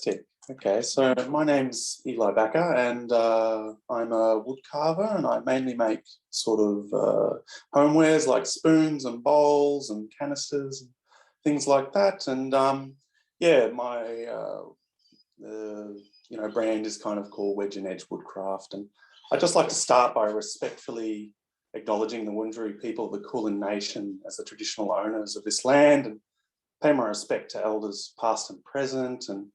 Fantastic. Okay, so my name's Eli Beke, and I'm a wood carver, and I mainly make sort of homewares like spoons and bowls and canisters and things like that. And yeah, my brand is kind of called Wedge and Edge Woodcraft, and I'd just like to start by respectfully acknowledging the Wurundjeri people of the Kulin Nation as the traditional owners of this land, and pay my respect to elders past and present, and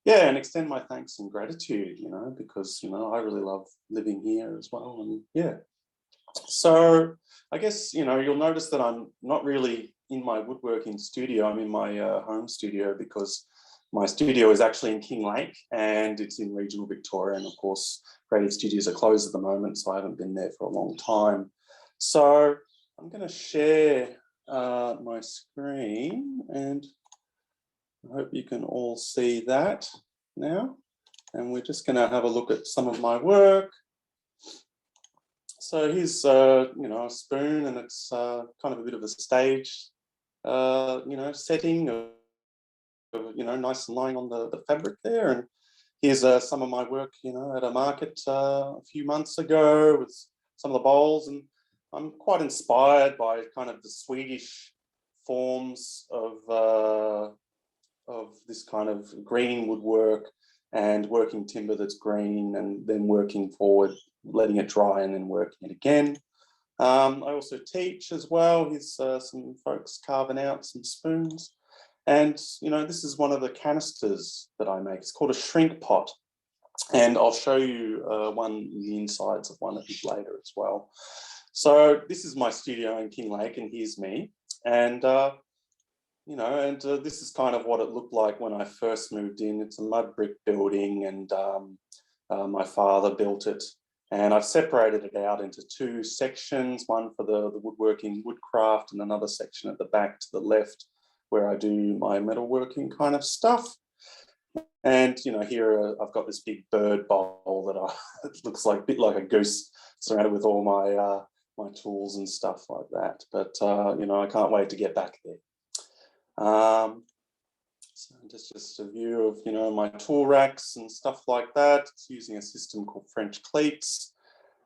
yeah, and extend my thanks and gratitude, because, I really love living here as well. And yeah, so I guess, you'll notice that I'm not really in my woodworking studio. I'm in my home studio, because my studio is actually in Kinglake and it's in regional Victoria. And of course, creative studios are closed at the moment, so I haven't been there for a long time. So I'm going to share my screen, and I hope you can all see that now. And we're just going to have a look at some of my work. So here's, a spoon, and it's kind of a bit of a stage, setting of, nice and lying on the fabric there. And here's some of my work, at a market a few months ago with some of the bowls. And I'm quite inspired by kind of the Swedish forms of this kind of green woodwork and working timber that's green, and then working forward, letting it dry and then working it again. I also teach as well. Here's some folks carving out some spoons. And, this is one of the canisters that I make. It's called a shrink pot. And I'll show you the insides of one a bit later as well. So this is my studio in Kinglake, and here's me. And this is kind of what it looked like when I first moved in. It's a mud brick building, and my father built it. And I've separated it out into two sections, one for the woodworking, woodcraft, and another section at the back to the left where I do my metalworking kind of stuff. And, here I've got this big bird bowl that it looks like a bit like a goose, surrounded with all my my tools and stuff like that. But, I can't wait to get back there. So just a view of, my tool racks and stuff like that. It's using a system called French cleats.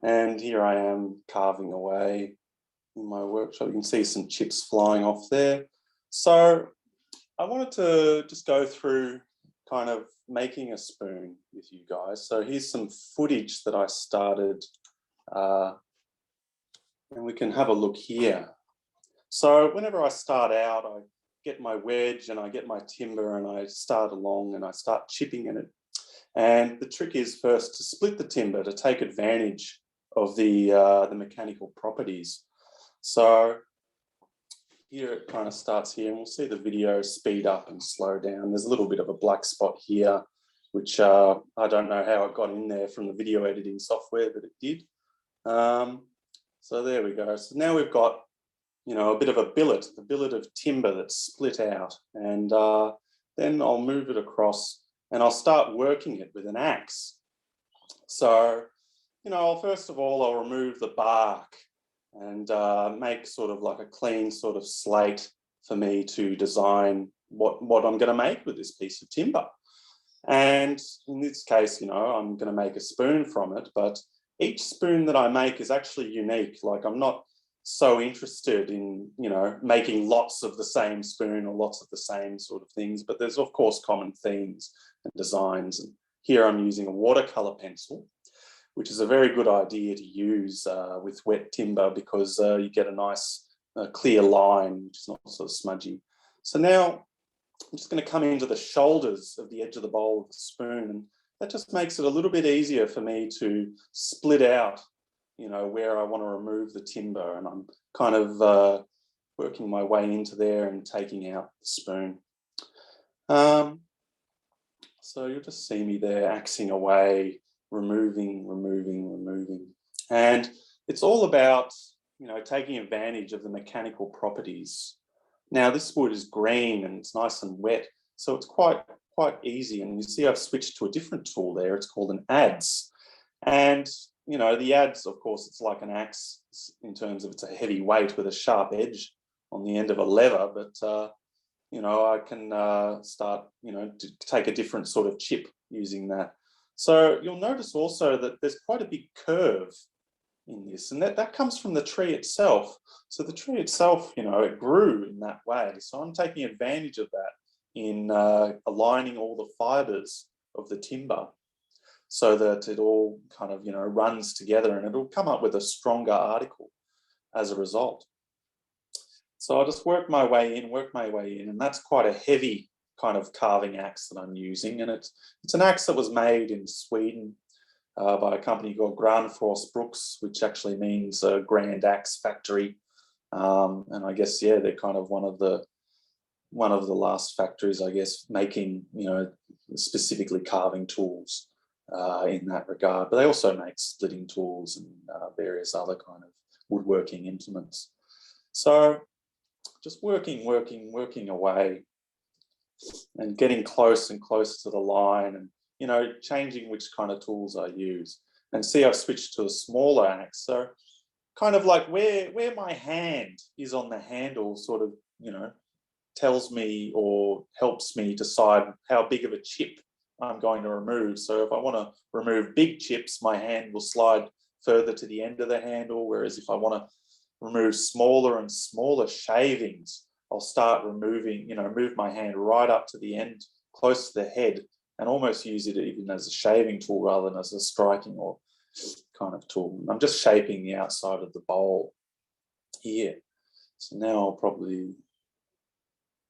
And here I am carving away in my workshop. You can see some chips flying off there. So I wanted to just go through kind of making a spoon with you guys. So here's some footage that I started, and we can have a look here. So whenever I start out, I get my wedge and I get my timber, and I start along and I start chipping in it. And the trick is first to split the timber to take advantage of the mechanical properties. So here it kind of starts here, and we'll see the video speed up and slow down. There's a little bit of a black spot here, which I don't know how it got in there from the video editing software, but it did. So there we go. So now we've got, a bit of a billet, the billet of timber that's split out. And then I'll move it across, and I'll start working it with an axe. So, first of all, I'll remove the bark and make sort of like a clean sort of slate for me to design what I'm going to make with this piece of timber. And in this case, I'm going to make a spoon from it, but each spoon that I make is actually unique. Like, I'm not so interested in, making lots of the same spoon or lots of the same sort of things, but there's of course common themes and designs. And here I'm using a watercolor pencil, which is a very good idea to use with wet timber, because you get a nice clear line, which is not sort of smudgy. So now I'm just going to come into the shoulders of the edge of the bowl of the spoon, and that just makes it a little bit easier for me to split out, where I want to remove the timber. And I'm kind of working my way into there and taking out the spoon. So you'll just see me there axing away, removing. And it's all about, taking advantage of the mechanical properties. Now this wood is green and it's nice and wet, so it's quite easy. And you see I've switched to a different tool there. It's called an adze. And, the adze, of course, it's like an axe in terms of it's a heavy weight with a sharp edge on the end of a lever. But you know, I can start, you know, to take a different sort of chip using that. So you'll notice also that there's quite a big curve in this, and that comes from the tree itself. So the tree itself, you know, it grew in that way. So I'm taking advantage of that in aligning all the fibers of the timber so that it all kind of, you know, runs together, and it'll come up with a stronger article as a result. So I'll just work my way in, and that's quite a heavy kind of carving axe that I'm using. And it's an axe that was made in Sweden by a company called Granfors Bruks, which actually means a grand axe factory. And I guess, yeah, they're kind of one of the last factories, I guess, making, you know, specifically carving tools in that regard. But they also make splitting tools and various other kind of woodworking implements. So just working away and getting close and close to the line, and, you know, changing which kind of tools I use. And see, I've switched to a smaller axe. So kind of like where my hand is on the handle sort of, you know, tells me or helps me decide how big of a chip I'm going to remove. So if I want to remove big chips, my hand will slide further to the end of the handle. Whereas if I want to remove smaller and smaller shavings, I'll start removing, you know, move my hand right up to the end, close to the head, and almost use it even as a shaving tool rather than as a striking or kind of tool. I'm just shaping the outside of the bowl here. So now I'll probably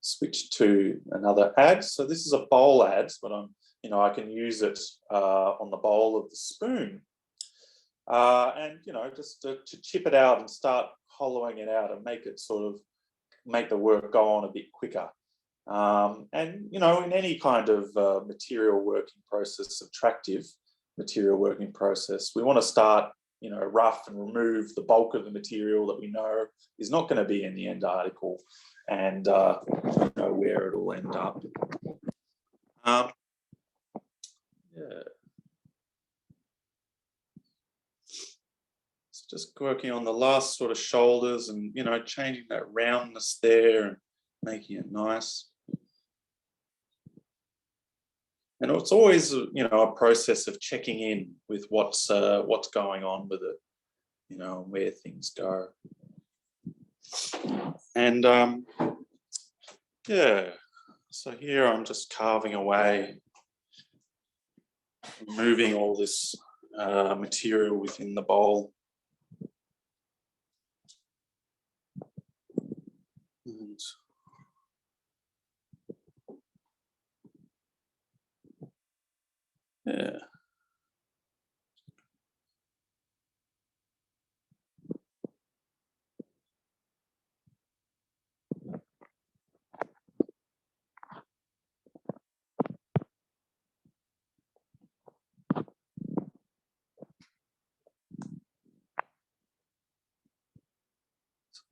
switch to another adze. So this is a bowl adze, but you know, I can use it on the bowl of the spoon. And, you know, just to chip it out and start hollowing it out and make it sort of make the work go on a bit quicker. And, you know, in any kind of material working process, subtractive material working process, we want to start, you know, rough and remove the bulk of the material that we know is not going to be in the end article, and you know where it will end up. Yeah. Just working on the last sort of shoulders and, you know, changing that roundness there and making it nice. And it's always, you know, a process of checking in with what's going on with it, you know, where things go. And yeah, so here I'm just carving away, removing all this material within the bowl. And yeah.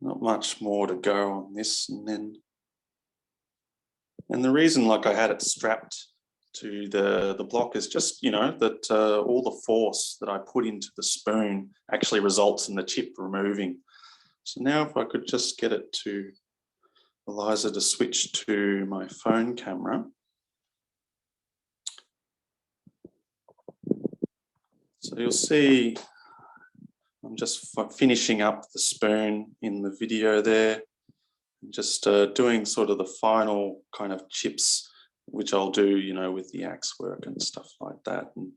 Not much more to go on this, and the reason, like, I had it strapped to the block is just, you know, that all the force that I put into the spoon actually results in the chip removing. So now if I could just get it to Eliza to switch to my phone camera. So you'll see I'm just finishing up the spoon in the video there, just doing sort of the final kind of chips, which I'll do, you know, with the axe work and stuff like that. And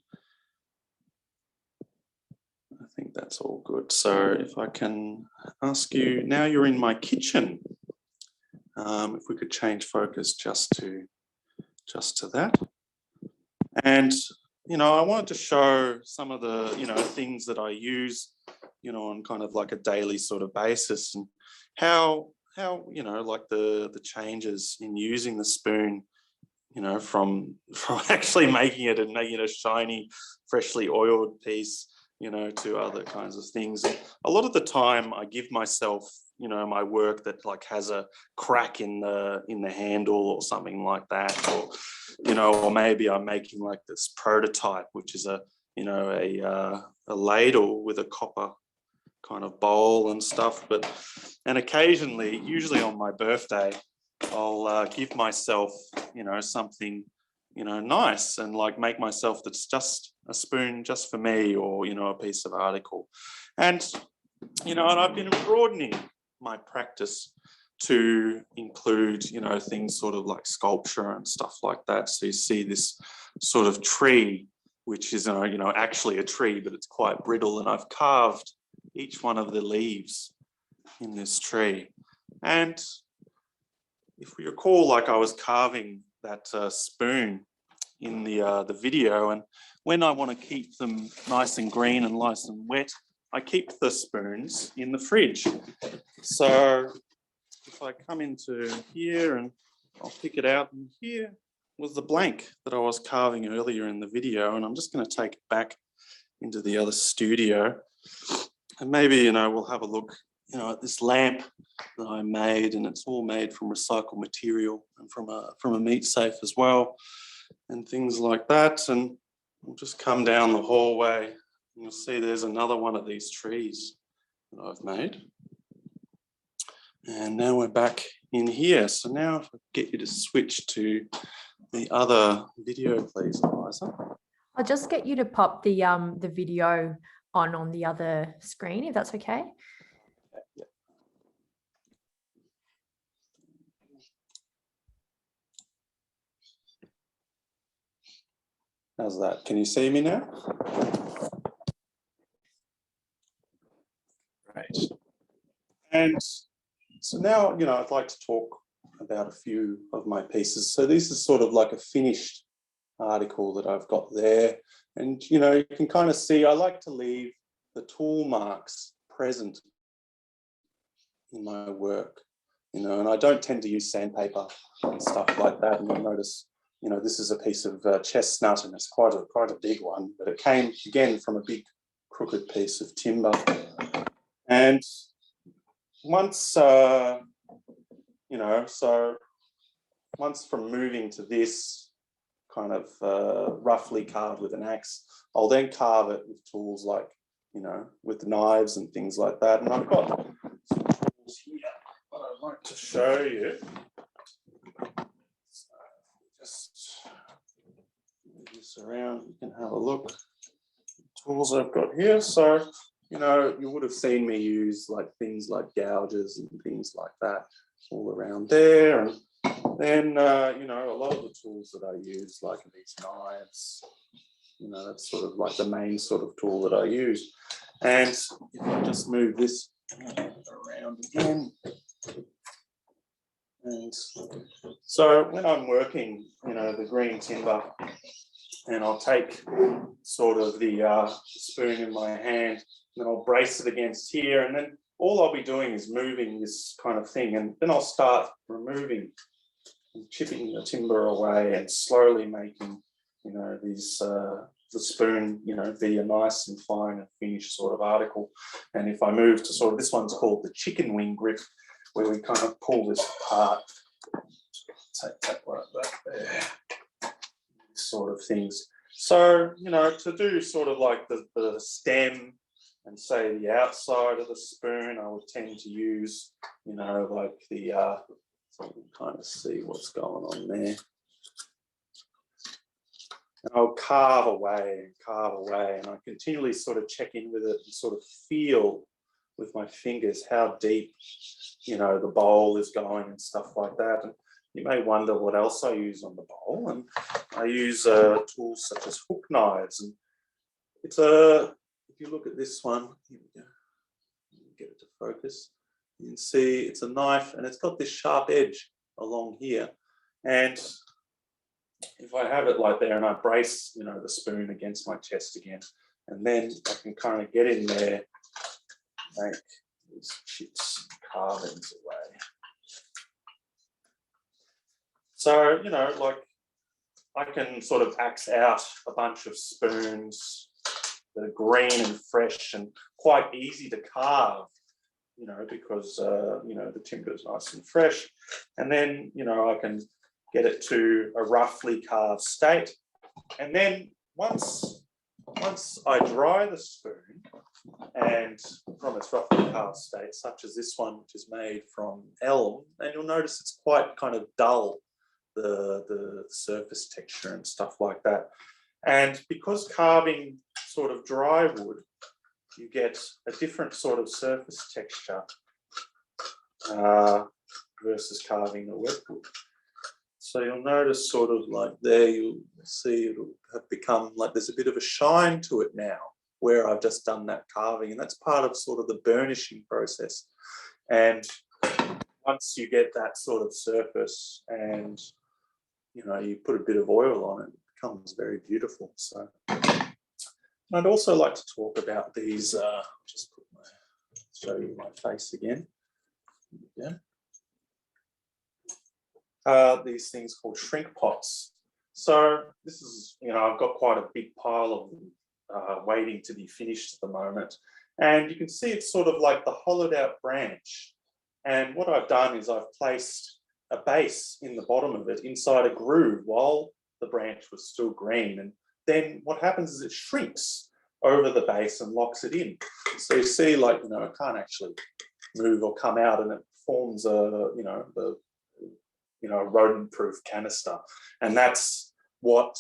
I think that's all good. So if I can ask you, now you're in my kitchen. If we could change focus just to that. And, you know, I wanted to show some of the, you know, things that I use, you know, on kind of like a daily sort of basis, and how you know, like the changes in using the spoon, you know, from actually making it and making it a shiny, freshly oiled piece, you know, to other kinds of things. And a lot of the time I give myself, you know, my work that like has a crack in the handle or something like that, or, you know, or maybe I'm making like this prototype, which is a, you know, a ladle with a copper kind of bowl and stuff. And occasionally, usually on my birthday, I'll give myself, you know, something, you know, nice, and like make myself that's just a spoon just for me, or, you know, a piece of article. And, you know, and I've been broadening my practice to include, you know, things sort of like sculpture and stuff like that. So you see this sort of tree, which is, you know, actually a tree, but it's quite brittle. And I've carved each one of the leaves in this tree. And if we recall, like I was carving that spoon in the video, and when I want to keep them nice and green and nice and wet, I keep the spoons in the fridge. So if I come into here and I'll pick it out, and here was the blank that I was carving earlier in the video, and I'm just going to take it back into the other studio, and maybe, you know, we'll have a look, you know, at this lamp that I made, and it's all made from recycled material and from a meat safe as well, and things like that. And we'll just come down the hallway, and you'll see there's another one of these trees that I've made. And now we're back in here. So now if I get you to switch to the other video, please, Eliza. I'll just get you to pop the video on the other screen, if that's okay. Yeah. How's that? Can you see me now? Great. And so now, you know, I'd like to talk about a few of my pieces. So this is sort of like a finished article that I've got there. And, you know, you can kind of see, I like to leave the tool marks present in my work, you know, and I don't tend to use sandpaper and stuff like that. And you'll notice, you know, this is a piece of chestnut, and it's quite a big one, but it came again from a big crooked piece of timber. And once, you know, so once from moving to this kind of roughly carved with an axe, I'll then carve it with tools like, you know, with knives and things like that. And I've got some tools here that I'd like to show you. So just move this around, you can have a look. Tools I've got here. So, you know, you would have seen me use like things like gouges and things like that all around there. And then, you know, a lot of the tools that I use, like these knives, you know, that's sort of like the main sort of tool that I use. And if I just move this around again. And so when I'm working, you know, the green timber, and I'll take sort of the spoon in my hand, and I'll brace it against here, and then all I'll be doing is moving this kind of thing, and then I'll start removing and chipping the timber away and slowly making, you know, these the spoon, you know, be a nice and fine and finished sort of article. And if I move to sort of, this one's called the chicken wing grip, where we kind of pull this apart, take that like that there, sort of things. So, you know, to do sort of like the stem and say the outside of the spoon, I would tend to use, you know, like the, so you can kind of see what's going on there. And I'll carve away, and I continually sort of check in with it and sort of feel with my fingers how deep, you know, the bowl is going and stuff like that. And you may wonder what else I use on the bowl. And I use tools such as hook knives. And it's a, if you look at this one, here we go, get it to focus. You can see it's a knife, and it's got this sharp edge along here. And if I have it like there and I brace, you know, the spoon against my chest again, and then I can kind of get in there, make these chips carvings away. So, you know, like I can sort of axe out a bunch of spoons that are green and fresh and quite easy to carve, you know, because, you know, the timber is nice and fresh. And then, you know, I can get it to a roughly carved state. And then once once I dry the spoon and from its roughly cast state, such as this one, which is made from elm, and you'll notice it's quite kind of dull, the surface texture and stuff like that. And because carving sort of dry wood, you get a different sort of surface texture versus carving a wet wood. So you'll notice sort of like there, you'll see it'll have become like there's a bit of a shine to it now where I've just done that carving, and that's part of sort of the burnishing process. And once you get that sort of surface and, you know, you put a bit of oil on it, it becomes very beautiful. So I'd also like to talk about these, just show you my face again. Yeah. These things called shrink pots. So this is, you know, I've got quite a big pile of them waiting to be finished at the moment. And you can see it's sort of like the hollowed out branch. And what I've done is I've placed a base in the bottom of it inside a groove while the branch was still green. And then what happens is it shrinks over the base and locks it in. So you see, like, you know, it can't actually move or come out, and it forms a, you know, a rodent-proof canister. And that's what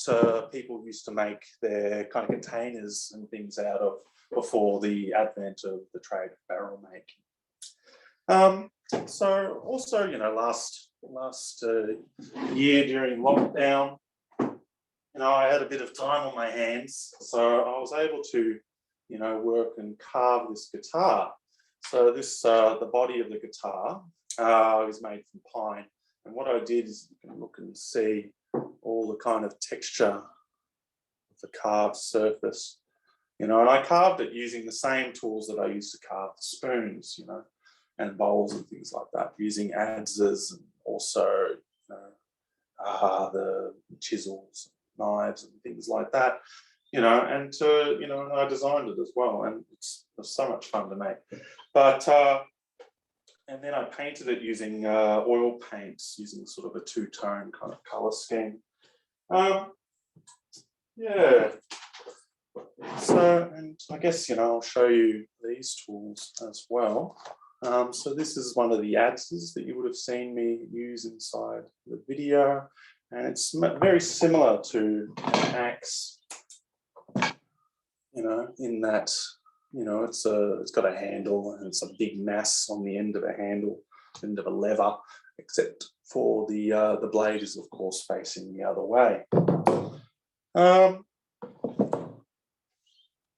people used to make their kind of containers and things out of before the advent of the trade of barrel making. So also, you know, last year during lockdown, you know, I had a bit of time on my hands, so I was able to, you know, work and carve this guitar. So this, the body of the guitar is made from pine. And what I did is, you can look and see all the kind of texture of the carved surface, you know, and I carved it using the same tools that I used to carve the spoons, you know, and bowls and things like that, using adzes and also, you know, the chisels, knives and things like that, you know, and you know, I designed it as well, and it was so much fun to make. But and then I painted it using oil paints, using sort of a two-tone kind of color scheme. Yeah. So, and I guess, you know, I'll show you these tools as well. So this is one of the adzes that you would have seen me use inside the video, and it's very similar to an axe, you know, in that, you know, it's got a handle and it's a big mass on the end of a handle, end of a lever, except for the blade is of course facing the other way.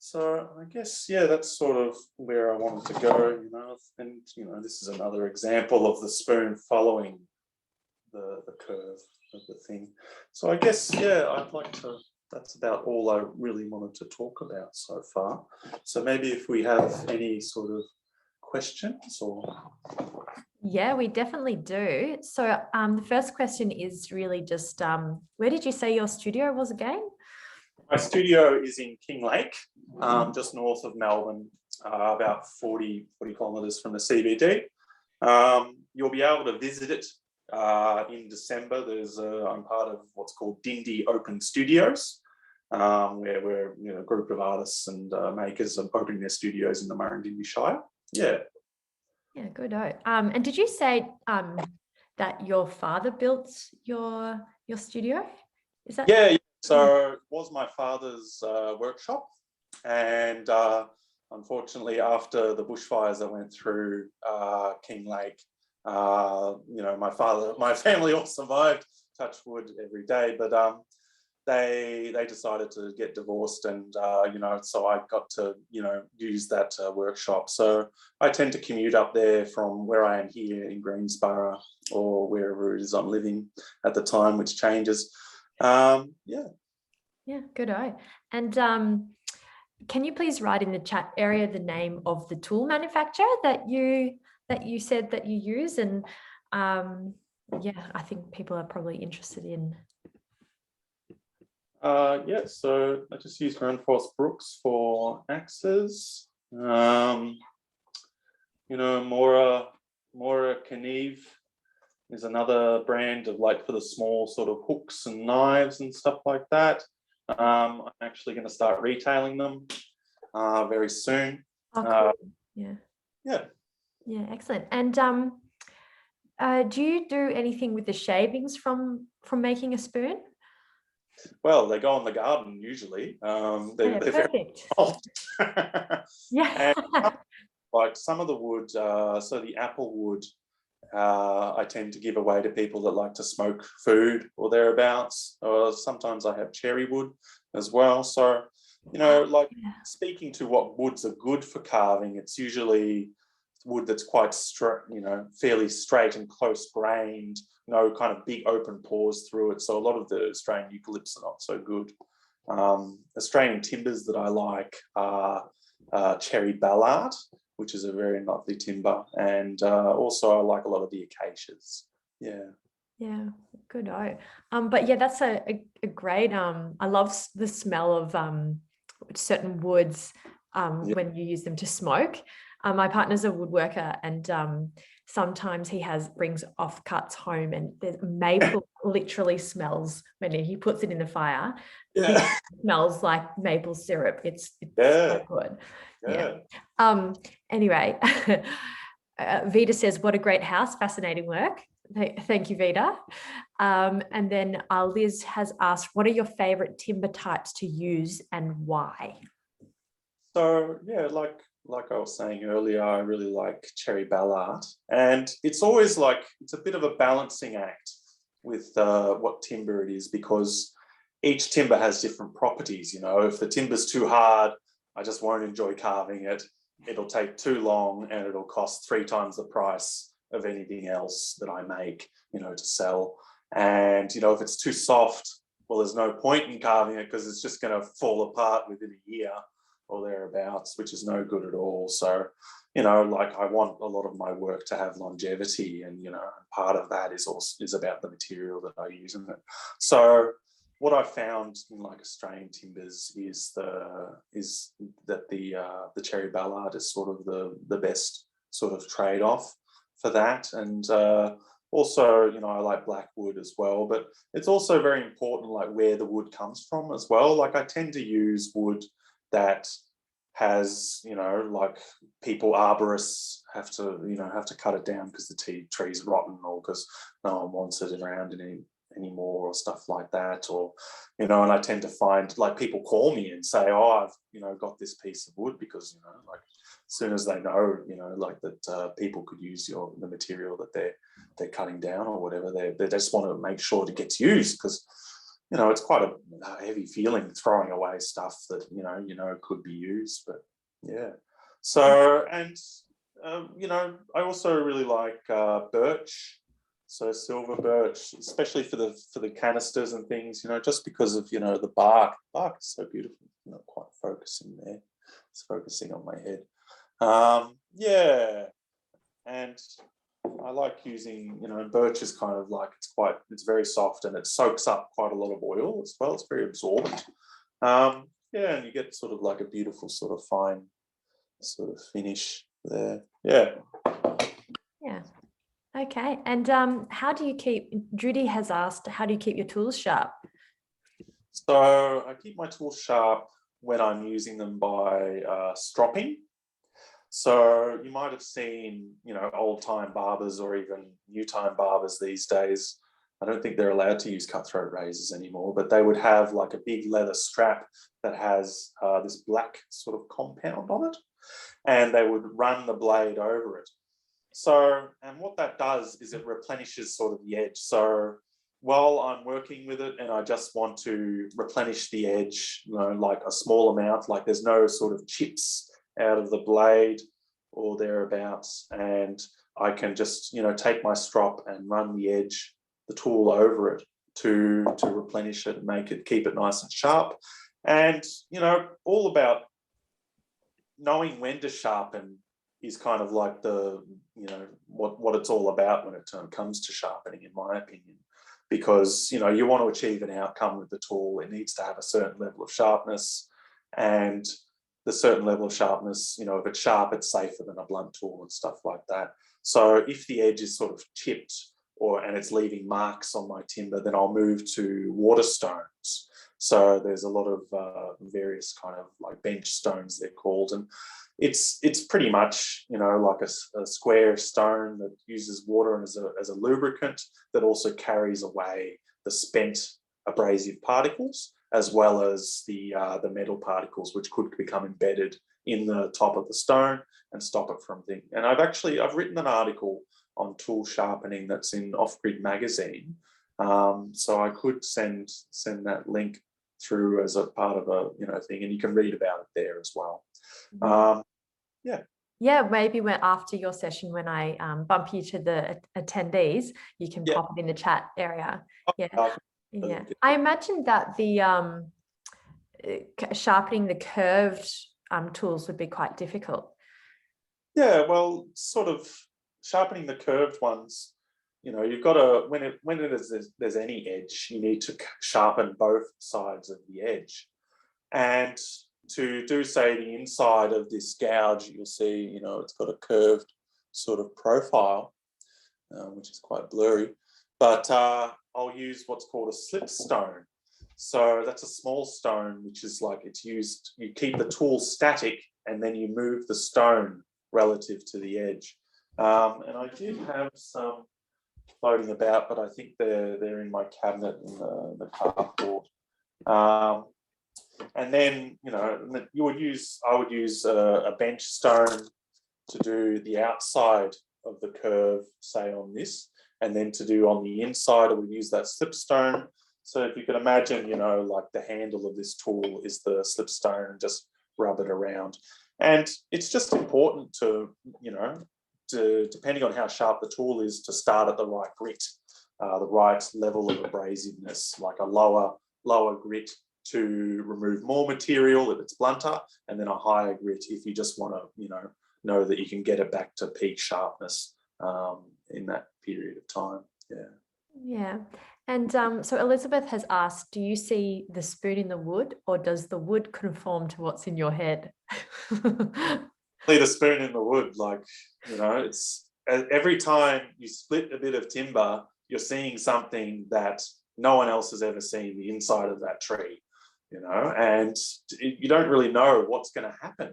So I guess, yeah, that's sort of where I wanted to go, you know, and, you know, this is another example of the spoon following the curve of the thing. So I guess, yeah, I'd like to, that's about all I really wanted to talk about so far. So maybe if we have any sort of questions or... Yeah, we definitely do. So the first question is really just, where did you say your studio was again? My studio is in Kinglake, just north of Melbourne, about 40 kilometres from the CBD. You'll be able to visit it in December. I'm part of what's called Dindy Open Studios, where we're, you know, a group of artists and makers are opening their studios in the Murrumbidgee Shire. Yeah. Yeah, good. And did you say that your father built your studio? Is that? Yeah. So it was my father's workshop, and unfortunately, after the bushfires that went through Kinglake, you know, my family all survived, touch wood every day, but they decided to get divorced, and you know, so I got to, you know, use that workshop. So I tend to commute up there from where I am here in Greensborough or wherever it is I'm living at the time, which changes. Yeah, good. And can you please write in the chat area the name of the tool manufacturer that you said that you use? And yeah, I think people are probably interested in. Yeah, so I just use Grundfos Brooks for axes. You know, Mora Caneve is another brand of, like, for the small sort of hooks and knives and stuff like that. I'm actually going to start retailing them very soon. Oh, cool. Yeah. Yeah. Yeah, excellent. And do you do anything with the shavings from making a spoon? Well, they go in the garden usually. They're very Perfect. old. Yeah. And like some of the wood, so the apple wood, I tend to give away to people that like to smoke food or thereabouts. Or sometimes I have cherry wood as well. So, like speaking to what woods are good for carving, it's usually wood that's quite straight, fairly straight and close grained, no kind of big open pores through it. So a lot of the Australian eucalypts are not so good. Australian timbers that I like are cherry ballard, which is a very lovely timber, and also I like a lot of the acacias. Yeah, good. But yeah, that's a great. I love the smell of certain woods when you use them to smoke. My partner's a woodworker, and sometimes he brings offcuts home, and the maple literally smells when he puts it in the fire. It smells like maple syrup. It's so good. Yeah. Anyway, Vida says, "What a great house! Fascinating work." Thank you, Vida. And then Liz has asked, "What are your favorite timber types to use and why?" So yeah, like I was saying earlier, I really like cherry ballard, and it's always it's a bit of a balancing act with what timber it is, because each timber has different properties. If the timber's too hard, I just won't enjoy carving it. It'll take too long, and it'll cost 3 times the price of anything else that I make, to sell. And if it's too soft, well, there's no point in carving it because it's just going to fall apart within a year or thereabouts, which is no good at all. So, I want a lot of my work to have longevity, and part of that is about the material that I use in it. So, what I found in Australian timbers is that the cherry ballard is sort of the best sort of trade-off for that, and also I like blackwood as well. But it's also very important where the wood comes from as well. I tend to use wood that has people, arborists have to cut it down because the tree's rotten, or because no one wants it around anymore, or stuff like that. Or and I tend to find people call me and say, "Oh, I've got this piece of wood," because as soon as they know that people could use the material that they're cutting down or whatever, they just want to make sure it gets used, because it's quite a heavy feeling throwing away stuff that could be used. But yeah, so, and I also really like birch, so silver birch, especially for the canisters and things, just because of the bark. Bark is so beautiful. Not quite focusing there. It's focusing on my head. Yeah, and I like using, birch is kind of it's very soft, and it soaks up quite a lot of oil as well. It's very absorbent. Yeah, and you get sort of a beautiful sort of fine sort of finish there. Yeah. Yeah. Okay. And Judy has asked, how do you keep your tools sharp? So I keep my tools sharp when I'm using them by stropping. So you might have seen, old-time barbers, or even new-time barbers these days. I don't think they're allowed to use cutthroat razors anymore, but they would have a big leather strap that has this black sort of compound on it, and they would run the blade over it. So, and what that does is it replenishes sort of the edge. So while I'm working with it and I just want to replenish the edge, a small amount, there's no sort of chips out of the blade or thereabouts, and I can just take my strop and run the tool over it to replenish it and keep it nice and sharp. And all about knowing when to sharpen is kind of what it's all about when it comes to sharpening, in my opinion, because you want to achieve an outcome with the tool. It needs to have a certain level of sharpness, and the certain level of sharpness, if it's sharp, it's safer than a blunt tool and stuff like that. So if the edge is sort of chipped and it's leaving marks on my timber, then I'll move to water stones. So there's a lot of various kind of like bench stones, they're called, and it's pretty much, you know, like a square stone that uses water as a lubricant that also carries away the spent abrasive particles, as well as the metal particles, which could become embedded in the top of the stone and stop it from thing. And I've written an article on tool sharpening that's in Off Grid magazine, so I could send that link through as a part of a thing, and you can read about it there as well. Yeah, maybe when after your session, when I bump you to the attendees, you can pop it in the chat area. Yeah. I imagine that the sharpening the curved tools would be quite difficult. Yeah, well, sort of sharpening the curved ones, you know, you've got to, when there's any edge, you need to sharpen both sides of the edge. And to do, say, the inside of this gouge, you'll see, you know, it's got a curved sort of profile, which is quite blurry. But I'll use what's called a slip stone. So that's a small stone, which is like, it's used, you keep the tool static and then you move the stone relative to the edge. And I did have some floating about, but I think they're in my cabinet in the carport. And then, you know, I would use a bench stone to do the outside of the curve, say on this, and then to do on the inside, I would use that slipstone. So if you can imagine, you know, like the handle of this tool is the slipstone, and just rub it around. And it's just important to, you know, depending on how sharp the tool is, to start at the right grit, the right level of abrasiveness, like a lower grit to remove more material if it's blunter, and then a higher grit if you just want to, you know that you can get it back to peak sharpness in that period of time. Yeah. And so Elizabeth has asked, do you see the spoon in the wood, or does the wood conform to what's in your head? The spoon in the wood, like, you know, it's every time you split a bit of timber, you're seeing something that no one else has ever seen, the inside of that tree, you know, and you don't really know what's going to happen,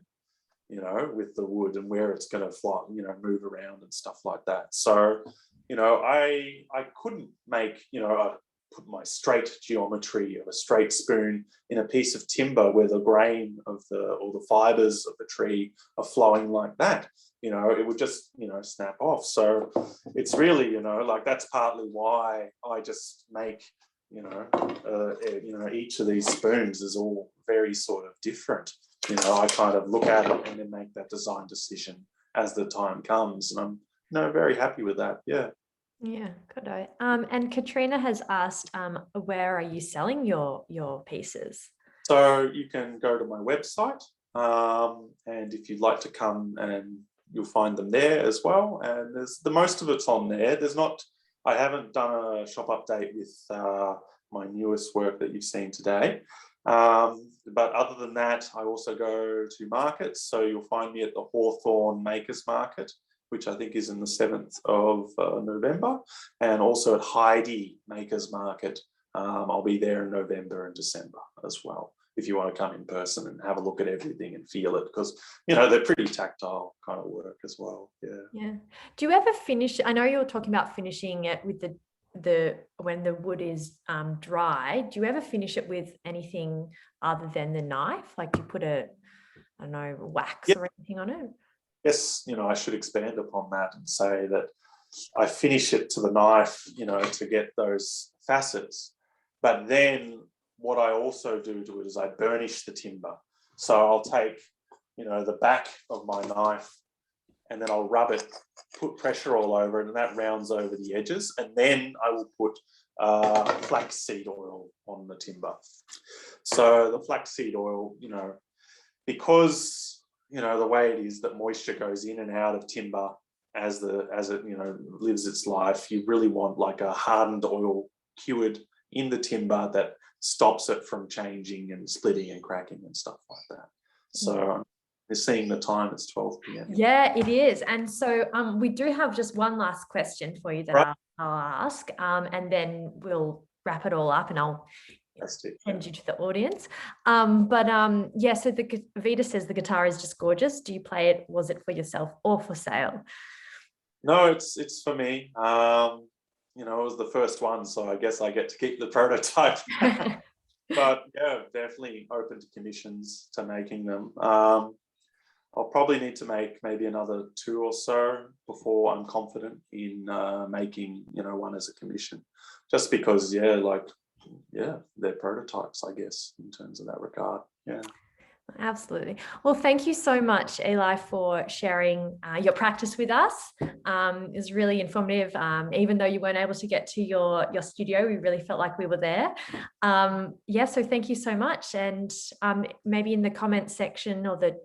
you know, with the wood and where it's going to fly, you know, move around and stuff like that. So, you know, I couldn't make, you know, put my straight geometry of a straight spoon in a piece of timber where the grain of or the fibers of the tree are flowing like that. You know, it would just, you know, snap off. So it's really, you know, like that's partly why I just make, you know, each of these spoons is all very sort of different. You know, I kind of look at it and then make that design decision as the time comes, and I'm, you know, very happy with that. Yeah, good. And Katrina has asked, where are you selling your pieces? so you can go to my website, and if you'd like to come, and you'll find them there as well. And there's most of it's on there. I haven't done a shop update with my newest work that you've seen today. But other than that, I also go to markets. So you'll find me at the Hawthorne Makers Market, which I think is in the 7th of November, and also at Heidi Makers Market. I'll be there in November and December as well, if you want to come in person and have a look at everything and feel it, because, you know, they're pretty tactile kind of work as well. Yeah. Do you ever finish? I know you're talking about finishing it with the when the wood is dry. Do you ever finish it with anything other than the knife? Like, do you put I don't know, wax or anything on it? Yes, you know, I should expand upon that and say that I finish it to the knife, you know, to get those facets. But then what I also do to it is I burnish the timber. So I'll take, you know, the back of my knife, and then I'll rub it, put pressure all over it, and that rounds over the edges. And then I will put flaxseed oil on the timber. So the flaxseed oil, you know, because, you know, the way it is that moisture goes in and out of timber as it, you know, lives its life, you really want like a hardened oil cured in the timber that stops it from changing and splitting and cracking and stuff like that. So we're seeing the time, it's 12 p.m. Yeah, it is. And so we do have just one last question for you that I'll ask, and then we'll wrap it all up, and I'll send you to the audience. Yeah, so Vita says the guitar is just gorgeous. Do you play it? Was it for yourself or for sale? No, it's for me. You know, it was the first one, so I guess I get to keep the prototype. But yeah, definitely open to commissions to making them. I'll probably need to make maybe another 2 or so before I'm confident in making, you know, one as a commission. Just because, they're prototypes, I guess, in terms of that regard. Yeah. Absolutely. Well, thank you so much, Eli, for sharing your practice with us. It was really informative. Even though you weren't able to get to your studio, we really felt like we were there. So thank you so much. And maybe in the comments section or the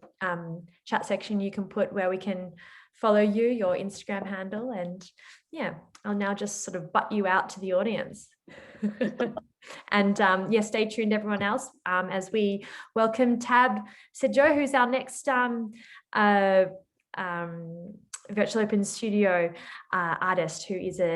chat section, you can put where we can follow you, your Instagram handle. And yeah, I'll now just sort of butt you out to the audience. And stay tuned, everyone else, as we welcome Tab Sejo, who's our next Virtual Open Studio artist, who is a